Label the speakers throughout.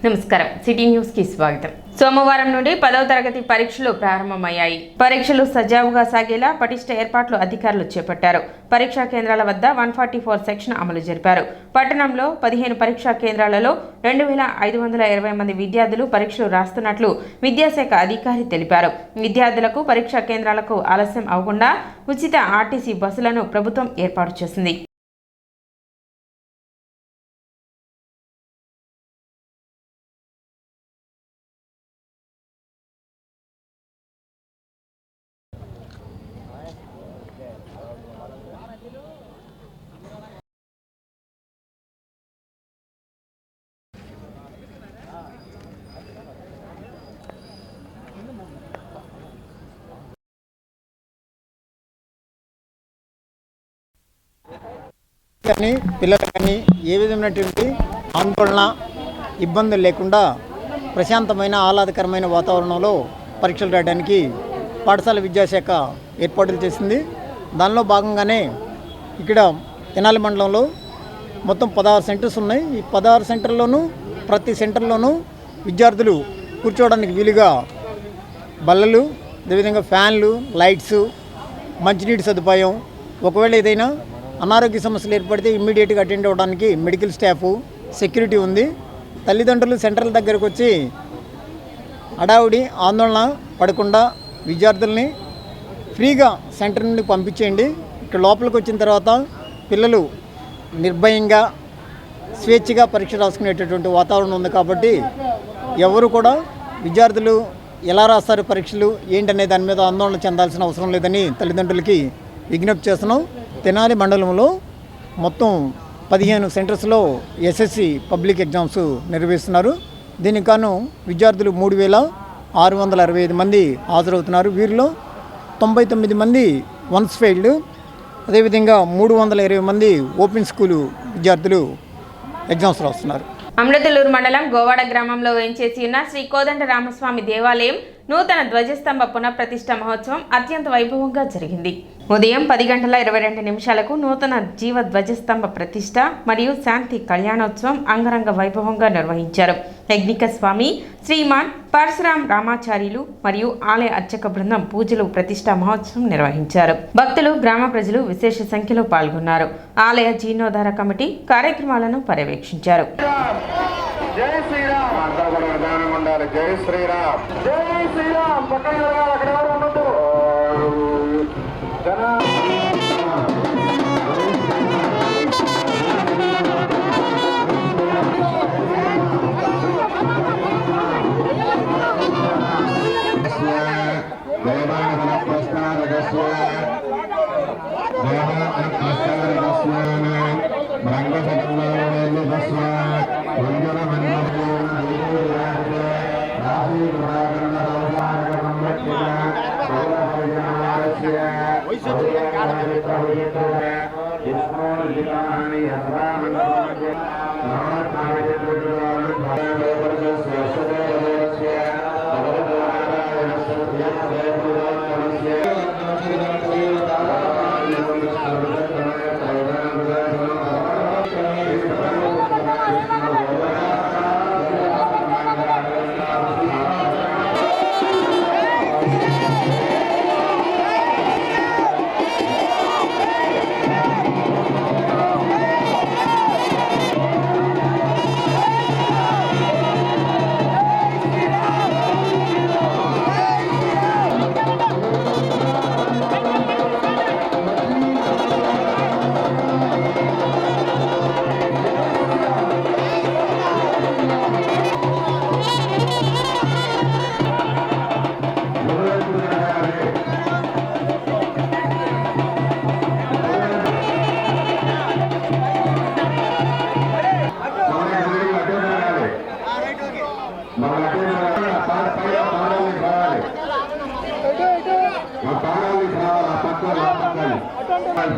Speaker 1: నమస్కారం city news కి స్వాగతం. సోమవారం నుండి 10వ తరగతి పరీక్షలు ప్రారంభమయ్యాయి. పరీక్షలు సజావుగా సాగేలా పటిష్ట ఏర్పాట్లు అధికారులు చేపట్టారు. పరీక్షా కేంద్రాల వద్ద 144 సెక్షన్ అమలు జరిపారు. పట్టణంలో 15 పరీక్షా కేంద్రాలలో 2520 మంది విద్యార్థులు పరీక్షలు రాస్తున్నట్లు విద్యాశాఖ అధికారి తెలిపారు. విద్యార్థులకు పరీక్షా కేంద్రాలకు ఆలస్యం అవ్వకుండా ఉచిత ఆర్టీసీ బస్సులను ప్రభుత్వం ఏర్పాటు చేసింది.
Speaker 2: కానీ పిల్లలు కానీ ఏ విధమైనటువంటి ఆందోళన ఇబ్బందులు లేకుండా ప్రశాంతమైన ఆహ్లాదకరమైన వాతావరణంలో పరీక్షలు రాయడానికి పాఠశాల విద్యాశాఖ ఏర్పాట్లు చేసింది. దానిలో భాగంగానే ఇక్కడ తెనాలి మండలంలో మొత్తం 16 సెంటర్స్ ఉన్నాయి. ఈ 16 సెంటర్లోనూ ప్రతి సెంటర్లోనూ విద్యార్థులు కూర్చోవడానికి వీలుగా బల్లలు, అదేవిధంగా ఫ్యాన్లు, లైట్స్, మంచినీటి సదుపాయం, ఒకవేళ ఏదైనా అనారోగ్య సమస్యలు ఏర్పడితే ఇమ్మీడియట్గా అటెండ్ అవ్వడానికి మెడికల్ స్టాఫ్, సెక్యూరిటీ ఉంది. తల్లిదండ్రులు సెంటర్ల దగ్గరకు వచ్చి హడావుడి ఆందోళన పడకుండా విద్యార్థుల్ని ఫ్రీగా సెంటర్ నుండి పంపించేయండి. ఇక్కడ లోపలికి వచ్చిన తర్వాత పిల్లలు నిర్భయంగా స్వేచ్ఛగా పరీక్ష రాసుకునేటటువంటి వాతావరణం ఉంది. కాబట్టి ఎవరు కూడా విద్యార్థులు ఎలా రాస్తారు పరీక్షలు ఏంటనే దాని మీద ఆందోళన చెందాల్సిన అవసరం లేదని తల్లిదండ్రులకి విజ్ఞప్తి చేస్తున్నాం. తెనాలి మండలంలో మొత్తం 15 సెంటర్స్లో ఎస్ఎస్సి పబ్లిక్ ఎగ్జామ్స్ నిర్వహిస్తున్నారు. దీనికి గాను విద్యార్థులు 3665 మంది హాజరవుతున్నారు. వీరిలో 99 మంది వన్స్ ఫెయిల్డ్, అదేవిధంగా 320 మంది ఓపెన్ స్కూలు విద్యార్థులు ఎగ్జామ్స్ రాస్తున్నారు.
Speaker 1: అమృతలూరు మండలం గోవాడ గ్రామంలో వేంచేసి ఉన్న శ్రీ కోదండ రామస్వామి దేవాలయం నూతన ధ్వజస్తంభ పునఃప్రతిష్ఠ మహోత్సవం అత్యంత వైభవంగా జరిగింది. ఉదయం 10:22 నూతన జీవ ధ్వజస్తంభ ప్రతిష్ఠ మరియు శాంతి కళ్యాణోత్సవం అంగరంగ వైభవంగా నిర్వహించారు. యజ్ఞిక స్వామి శ్రీమాన్ పరశురాం రామాచార్యులు మరియు ఆలయ అర్చక బృందం పూజలు ప్రతిష్ఠా మహోత్సవం నిర్వహించారు. భక్తులు, గ్రామ ప్రజలు విశేష సంఖ్యలో పాల్గొన్నారు. ఆలయ జీర్ణోద్ధార కమిటీ కార్యక్రమాలను పర్యవేక్షించారు.
Speaker 3: జై శ్రీరామ్ అంతా కూడా విధానం ఉండాలి. జై శ్రీరామ్, జై శ్రీరామ్. పక్కన అక్కడ ఎవరు ఉండదు.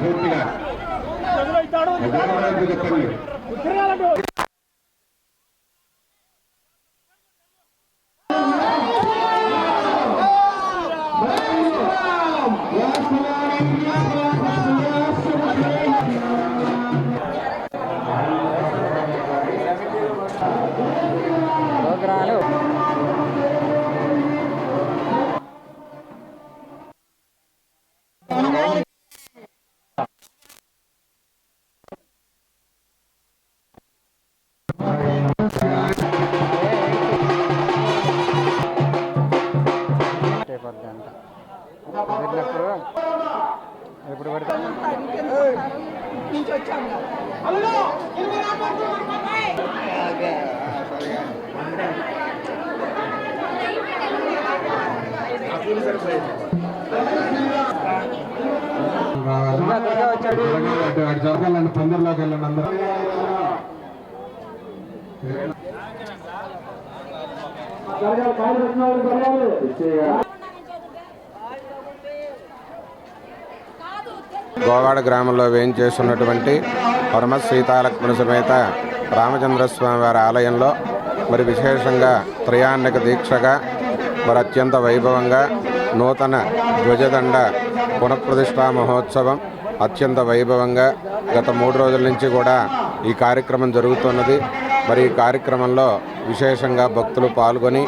Speaker 3: పూర్తిగా
Speaker 2: వివరాలు. ఎప్పుడు పడితే
Speaker 3: జరగాలండి, పందిర్లోకి వెళ్ళండి అందరూ.
Speaker 4: గోవాడ గ్రామంలో వేయించేస్తున్నటువంటి పరమ సీతాలక్ష్మణ సమేత రామచంద్రస్వామి వారి ఆలయంలో మరి విశేషంగా త్రయాన్నిక దీక్షగా మరి అత్యంత వైభవంగా నూతన ధ్వజదండ పునఃప్రతిష్ఠా మహోత్సవం అత్యంత వైభవంగా గత 3 రోజుల నుంచి కూడా ఈ కార్యక్రమం జరుగుతున్నది. మరి ఈ కార్యక్రమంలో విశేషంగా భక్తులు పాల్గొని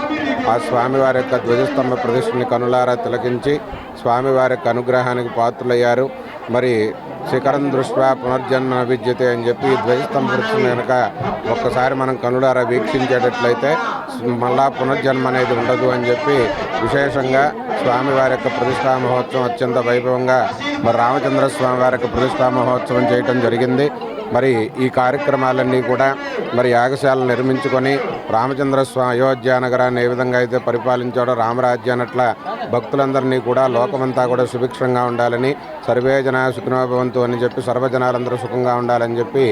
Speaker 4: ఆ స్వామివారి యొక్క ధ్వజస్తంభ ప్రతిష్టని కనులారా తిలకించి స్వామివారి యొక్క అనుగ్రహానికి పాత్రులయ్యారు. మరి శిఖరం దృష్ట్యా పునర్జన్మ విద్యతే అని చెప్పి ధ్వజస్తంభ ప్రతిష్టని కనుక ఒక్కసారి మనం కనులారా వీక్షించేటట్లయితే మళ్ళా పునర్జన్మ అనేది ఉండదు అని చెప్పి విశేషంగా స్వామివారి యొక్క ప్రతిష్టా మహోత్సవం అత్యంత వైభవంగా మరి రామచంద్ర స్వామివారి యొక్క ప్రతిష్టా మహోత్సవం చేయటం జరిగింది. మరి ఈ కార్యక్రమాలన్నీ కూడా మరి యాగశాలను నిర్మించుకొని రామచంద్ర స్వామి అయోధ్య నగరాన్ని ఏ విధంగా అయితే పరిపాలించాడో రామరాజ్యాన్ని అట్లా భక్తులందరినీ కూడా లోకమంతా కూడా సుభిక్షంగా ఉండాలని సర్వే జనా సుఖినో భవంతు అని చెప్పి సర్వజనాలందరూ సుఖంగా ఉండాలని చెప్పి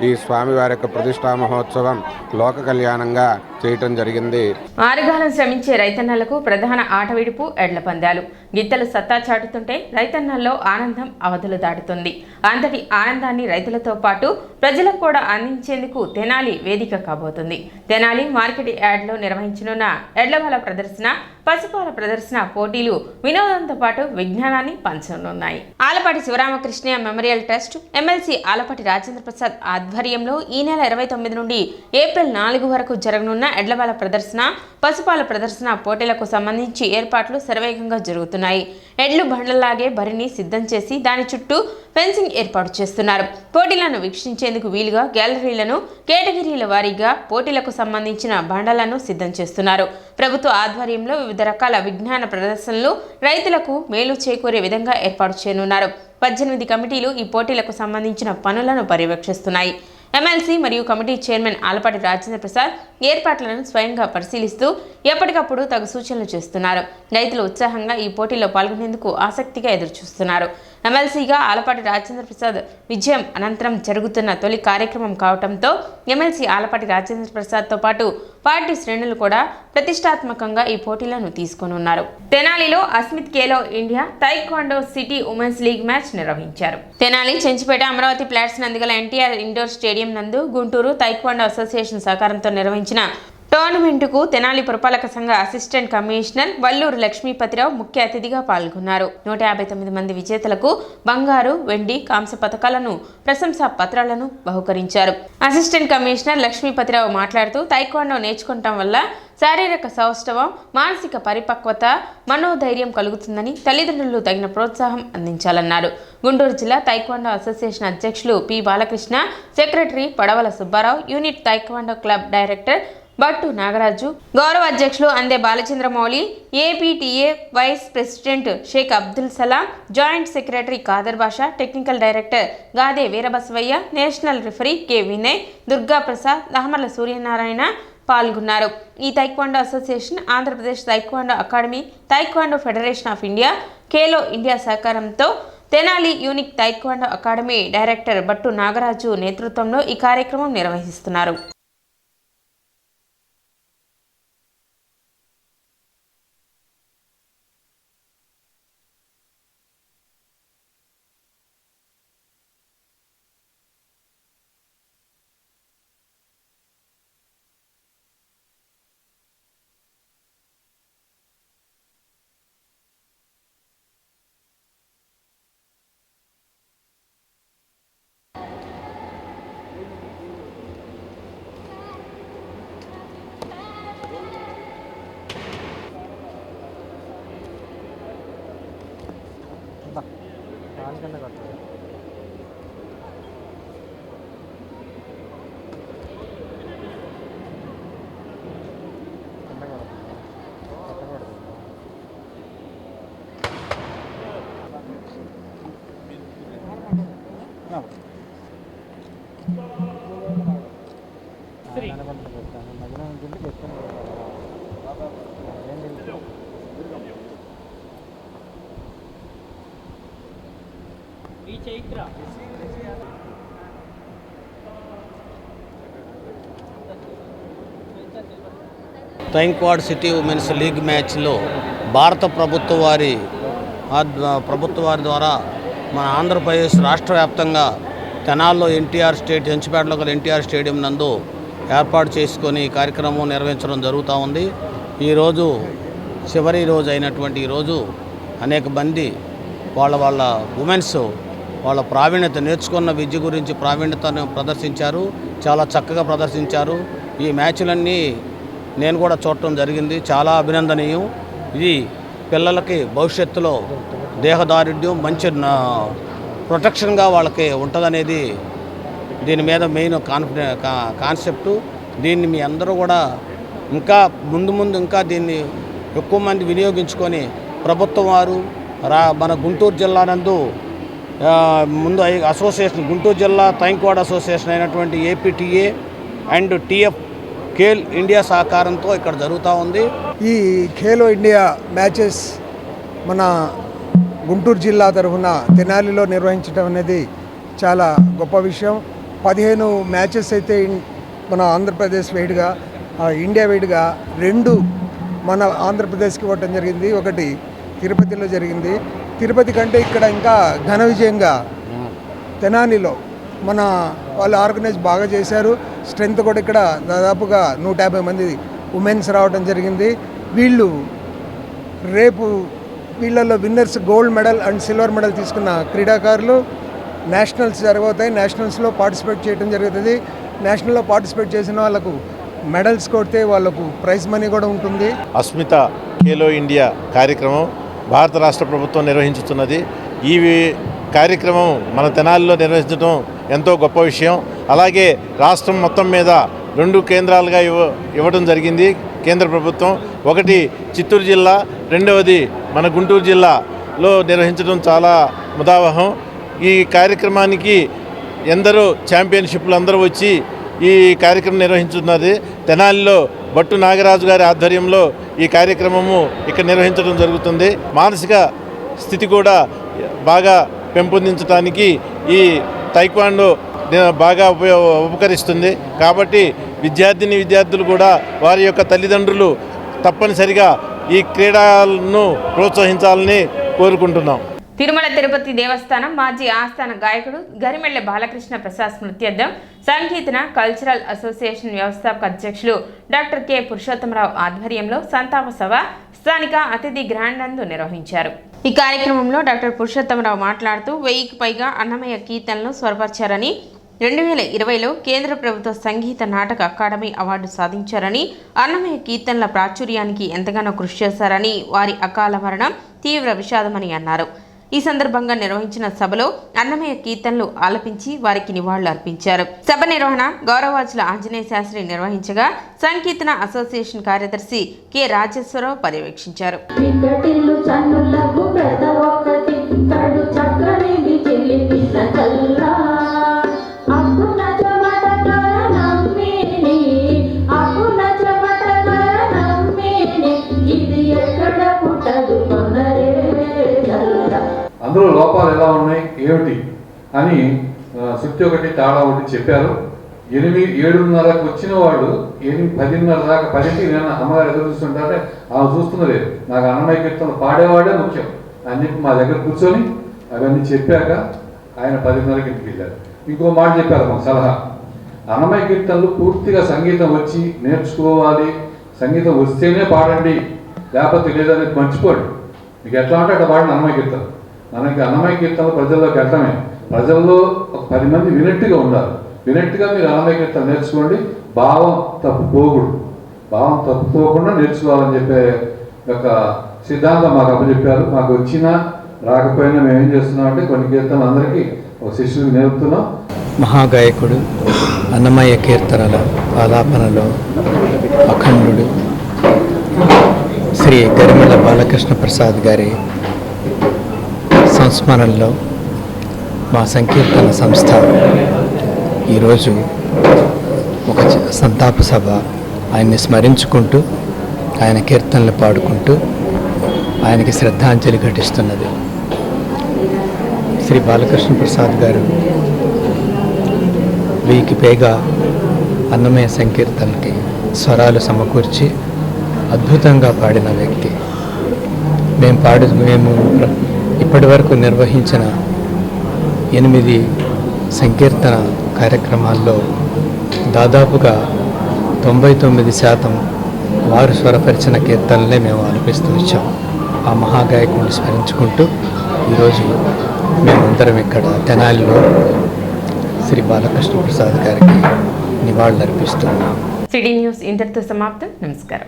Speaker 4: ఈ స్వామివారి యొక్క ప్రతిష్టా మహోత్సవం లోక కళ్యాణంగా చేయటం జరిగింది.
Speaker 1: ఆరుగాలం శ్రమించే రైతన్నలకు ప్రధాన ఆట విడుపు ఎడ్ల పందాలు. గిత్తలు సత్తా చాటుతుంటే రైతన్నల్లో ఆనందం అవధులు దాటుతుంది. అంతటి ఆనందాన్ని రైతులతో పాటు ప్రజలకు కూడా అందించేందుకు తెనాలి వేదిక కాబోతుంది. తెనాలి మార్కెట్ యార్డ్లో నిర్వహించనున్న ఎడ్లబాల ప్రదర్శన, పశుపాల ప్రదర్శన పోటీలు వినోదంతో పాటు విజ్ఞానాన్ని పంచనున్నాయి. Alapati Sivaramakrishna memorial trust, MLC Alapati Rajendra Prasad ఆధ్వర్యంలో ఈ నెల 29 నుండి ఏప్రిల్ 4 వరకు జరగనున్న ఎడ్లబాల ప్రదర్శన, పశుపాల ప్రదర్శన పోటీలకు సంబంధించి ఏర్పాట్లు శరవేగంగా జరుగుతున్నాయి. ఎడ్లు బండ్లలాగే బరిని సిద్ధం చేసి దాని చుట్టూ ఫెన్సింగ్ ఏర్పాటు చేస్తున్నారు. పోటీలను వీక్షించేందుకు వీలుగా గ్యాలరీలను కేటగిరీల వారీగా పోటీలకు సంబంధించిన బండలను సిద్ధం చేస్తున్నారు. ప్రభుత్వ ఆధ్వర్యంలో వివిధ రకాల విజ్ఞాన ప్రదర్శనలు రైతులకు మేలు చేకూరే విధంగా ఏర్పాటు చేయనున్నారు. 18 కమిటీలు ఈ పోటీలకు సంబంధించిన పనులను పర్యవేక్షిస్తున్నాయి. ఎమ్మెల్సీ మరియు కమిటీ చైర్మన్ ఆలపాటి రాజేంద్ర ప్రసాద్ ఏర్పాట్లను స్వయంగా పరిశీలిస్తూ ఎప్పటికప్పుడు తగు సూచనలు చేస్తున్నారు. రైతులు ఉత్సాహంగా ఈ పోటీలో పాల్గొనేందుకు ఆసక్తిగా ఎదురుచూస్తున్నారు. ఎమ్మెల్సీగా ఆలపాటి రాజేంద్ర ప్రసాద్ విజయం అనంతరం జరుగుతున్న తొలి కార్యక్రమం కావడంతో ఎమ్మెల్సీ ఆలపాటి రాజేంద్ర ప్రసాద్తో పాటు పార్టీ శ్రేణులు కూడా ప్రతిష్టాత్మకంగా ఈ పోటీలను తీసుకోనున్నారు. తెనాలిలో Asmit Khelo India taekwondo city women's league match నిర్వహించారు. తెనాలి, చెంచుపేట, అమరావతి ప్లాట్స్ నందుగల ఎన్టీఆర్ ఇండోర్ స్టేడియం నందు గుంటూరు తైక్వాండో అసోసియేషన్ సహకారంతో నిర్వహించిన టోర్నమెంటుకు తెనాలి పురపాలక సంఘ అసిస్టెంట్ కమిషనర్ వల్లూరు లక్ష్మీపతిరావు ముఖ్య అతిథిగా పాల్గొన్నారు. 159 మంది విజేతలకు బంగారు, వెండి, కాంస్య పథకాలను, ప్రశంసా పత్రాలను బహుకరించారు. అసిస్టెంట్ కమిషనర్ లక్ష్మీపతిరావు మాట్లాడుతూ తైక్వాండో నేర్చుకోవటం వల్ల శారీరక సౌష్ఠవం, మానసిక పరిపక్వత, మనోధైర్యం కలుగుతుందని తల్లిదండ్రులు తగిన ప్రోత్సాహం అందించాలన్నారు. గుంటూరు జిల్లా తైక్వాండో అసోసియేషన్ అధ్యక్షులు P Balakrishna, secretary Padavala Subbarao, unit taekwondo club director Battu Nagaraju, గౌరవ అధ్యక్షులు Ande Balachandramouli, APTA vice president Sheikh Abdul Salam, joint secretary Khader Basha, technical director Gade Veerabasavaiah, national referee K Vinay, Durga Prasad, Lahamarla Suryanarayana పాల్గొన్నారు. ఈ taekwondo association, Andhra Pradesh taekwondo academy, taekwondo federation of India, Khelo India సహకారంతో Tenali unique taekwondo academy director Battu Nagaraju నేతృత్వంలో ఈ కార్యక్రమం నిర్వహిస్తున్నారు.
Speaker 5: టైంక్వాడ్ సిటీ ఉమెన్స్ లీగ్ మ్యాచ్లో భారత ప్రభుత్వ వారి ద్వారా మన ఆంధ్రప్రదేశ్ రాష్ట్ర వ్యాప్తంగా తెనాల్లో ఎన్టీఆర్ హెంచిపేటలో గల ఎన్టీఆర్ స్టేడియం నందు ఏర్పాటు చేసుకొని ఈ కార్యక్రమం నిర్వహించడం జరుగుతూ ఉంది. ఈరోజు చివరి రోజు అయినటువంటి ఈరోజు అనేక మంది వాళ్ళ ఉమెన్స్ వాళ్ళ ప్రావీణ్యత నేర్చుకున్న విద్య గురించి ప్రావీణ్యతను ప్రదర్శించారు. చాలా చక్కగా ప్రదర్శించారు. ఈ మ్యాచ్లన్నీ నేను కూడా చూడటం జరిగింది. చాలా అభినందనీయం. ఇది పిల్లలకి భవిష్యత్తులో దేహదారుఢ్యం మంచి ప్రొటెక్షన్గా వాళ్ళకి ఉంటుందనేది దీని మీద మెయిన్ కాన్సెప్టు. దీన్ని మీ అందరూ కూడా ఇంకా ముందు ఇంకా దీన్ని ఎక్కువ మంది వినియోగించుకొని ప్రభుత్వం వారు మన గుంటూరు జిల్లా నందు ముందు అసోసియేషన్ గుంటూరు జిల్లా టైంక్వాడ్ అసోసియేషన్ అయినటువంటి APTA and TF Khel India సహకారంతో ఇక్కడ జరుగుతూ ఉంది.
Speaker 6: ఈ ఖేలో ఇండియా మ్యాచెస్ మన గుంటూరు జిల్లా తరఫున తెనాలిలో నిర్వహించడం అనేది చాలా గొప్ప విషయం. 15 మ్యాచెస్ అయితే మన ఆంధ్రప్రదేశ్ వైడ్గా ఇండియా వైడ్గా 2 మన ఆంధ్రప్రదేశ్కి ఇవ్వటం జరిగింది. ఒకటి తిరుపతిలో జరిగింది. తిరుపతి కంటే ఇక్కడ ఇంకా ఘన విజయంగా తెనాలిలో మన వాళ్ళు ఆర్గనైజ్ బాగా చేశారు. స్ట్రెంత్ కూడా ఇక్కడ దాదాపుగా 150 మంది ఉమెన్స్ రావడం జరిగింది. వీళ్ళు రేపు వీళ్ళల్లో winners gold medal and silver medal తీసుకున్న క్రీడాకారులు నేషనల్స్ జరగవుతాయి. నేషనల్స్లో పార్టిసిపేట్ చేయడం జరుగుతుంది. నేషనల్లో పార్టిసిపేట్ చేసిన వాళ్ళకు మెడల్స్ కొడితే వాళ్ళకు ప్రైజ్ మనీ కూడా ఉంటుంది.
Speaker 7: అస్మిత ఖేలో ఇండియా కార్యక్రమం భారత రాష్ట్ర ప్రభుత్వం నిర్వహించుతున్నది. ఈ కార్యక్రమం మన తెనాలిలో నిర్వహించడం ఎంతో గొప్ప విషయం. అలాగే రాష్ట్రం మొత్తం మీద 2 కేంద్రాలుగా ఇవ్వడం జరిగింది కేంద్ర ప్రభుత్వం. ఒకటి చిత్తూరు జిల్లా, రెండవది మన గుంటూరు జిల్లాలో నిర్వహించడం చాలా ముదావహం. ఈ కార్యక్రమానికి ఎందరో ఛాంపియన్షిప్లు అందరూ వచ్చి ఈ కార్యక్రమం నిర్వహించుతున్నది. తెనాలిలో భట్టు నాగరాజు గారి ఆధ్వర్యంలో ఈ కార్యక్రమము ఇక్కడ నిర్వహించడం జరుగుతుంది. మానసిక స్థితి కూడా బాగా పెంపొందించడానికి ఈ టైక్వాండో బాగా ఉపకరిస్తుంది. కాబట్టి విద్యార్థులు కూడా వారి యొక్క తల్లిదండ్రులు తప్పనిసరిగా ఈ క్రీడలను ప్రోత్సహించాలని కోరుకుంటున్నాం.
Speaker 1: తిరుమల తిరుపతి దేవస్థానం మాజీ ఆస్థాన గాయకుడు గరిమెళ్ల బాలకృష్ణ ప్రసాద్ స్మృత్యర్థం సంకీర్తన కల్చరల్ అసోసియేషన్ వ్యవస్థాపక అధ్యక్షులు డాక్టర్ కె పురుషోత్తమరావు ఆధ్వర్యంలో సంతాప సభ స్థానిక అతిథి గ్రాండ్ నందు నిర్వహించారు. ఈ కార్యక్రమంలో డాక్టర్ పురుషోత్తమరావు మాట్లాడుతూ 1000కి పైగా అన్నమయ్య కీర్తనలు స్వరపరిచారని 2020లో కేంద్ర ప్రభుత్వ సంగీత నాటక అకాడమీ అవార్డు సాధించారని అన్నమయ్య కీర్తనల ప్రాచుర్యానికి ఎంతగానో కృషి చేశారని వారి అకాల మరణం తీవ్ర విషాదమని అన్నారు. ఈ సందర్భంగా నిర్వహించిన సభలో అన్నమయ్య కీర్తనలు ఆలపించి వారికి నివాళులు అర్పించారు. సభ నిర్వహణ గౌరవాచుల ఆంజనేయ శాస్త్రి నిర్వహించగా సంకీర్తన అసోసియేషన్ కార్యదర్శి కె రాజేశ్వరరావు పర్యవేక్షించారు.
Speaker 8: అందులో లోపాలు ఎలా ఉన్నాయి ఏమిటి అని శృతి ఒకటి తాళ ఒకటి చెప్పారు. 7:30కు వచ్చిన వాడు 10:30 దాకా 10కి నేను అమ్మగారు ఎదురు చూస్తుంటే ఆమె చూస్తున్నదే నాకు అన్నమయ్య కీర్తనలు పాడేవాడే ముఖ్యం అని చెప్పి మా దగ్గర కూర్చొని అవన్నీ చెప్పాక ఆయన 10:30కి ఇంటికి వెళ్ళారు. ఇంకో మాట చెప్పారు మాకు సలహా, అన్నమయ్య కీర్తనలు పూర్తిగా సంగీతం వచ్చి నేర్చుకోవాలి, సంగీతం వస్తేనే పాడండి, లేకపోతే లేదనేది మర్చిపోండి. మీకు ఎట్లా అంటే అట్లా పాడిన అన్నమయ్య కీర్తనలు. మనకి అన్నమయ్య కీర్తనలు ప్రజల్లోకి వెళ్ళటమే, ప్రజల్లో ఒక 10 మంది వినట్టుగా ఉండాలి. వినట్టుగా మీరు అన్నమయ్య కీర్తనలు నేర్చుకోండి. భావం తప్పుపోకుండా నేర్చుకోవాలని చెప్పే ఒక సిద్ధాంతం మాకు అప్పచెప్పారు. మాకు వచ్చిన రాకపోయినా మేము ఏం చేస్తున్నాం అంటే కొన్ని కీర్తనలు అందరికీ ఒక శిష్యులకు నేర్పుతున్నాం.
Speaker 9: మహాగాయకుడు అన్నమయ్య కీర్తనల ఆలాపనలో అఖండుడు శ్రీ గరిమెళ్ళ బాలకృష్ణ ప్రసాద్ గారి సంస్మరణలో మా సంకీర్తన సంస్థ ఈరోజు ఒక సంతాప సభ ఆయన్ని స్మరించుకుంటూ ఆయన కీర్తనలు పాడుకుంటూ ఆయనకి శ్రద్ధాంజలి ఘటిస్తున్నది. శ్రీ బాలకృష్ణ ప్రసాద్ గారు 1000కి పైగా అన్నమయ్య సంకీర్తనకి స్వరాలు సమకూర్చి అద్భుతంగా పాడిన వ్యక్తి. మేము ఇప్పటి వరకు నిర్వహించిన 8 సంకీర్తన కార్యక్రమాల్లో దాదాపుగా 99% వారు స్వరపరిచిన కీర్తనలే మేము ఆలపిస్తూ వచ్చాం. ఆ మహాగాయకుడిని స్మరించుకుంటూ ఈరోజు మేమందరం ఇక్కడ తెనాలిలో శ్రీ బాలకృష్ణ ప్రసాద్ గారికి నివాళులర్పిస్తున్నాం.
Speaker 1: సిటీ న్యూస్ ఇంతటితో సమాప్తం. నమస్కారం.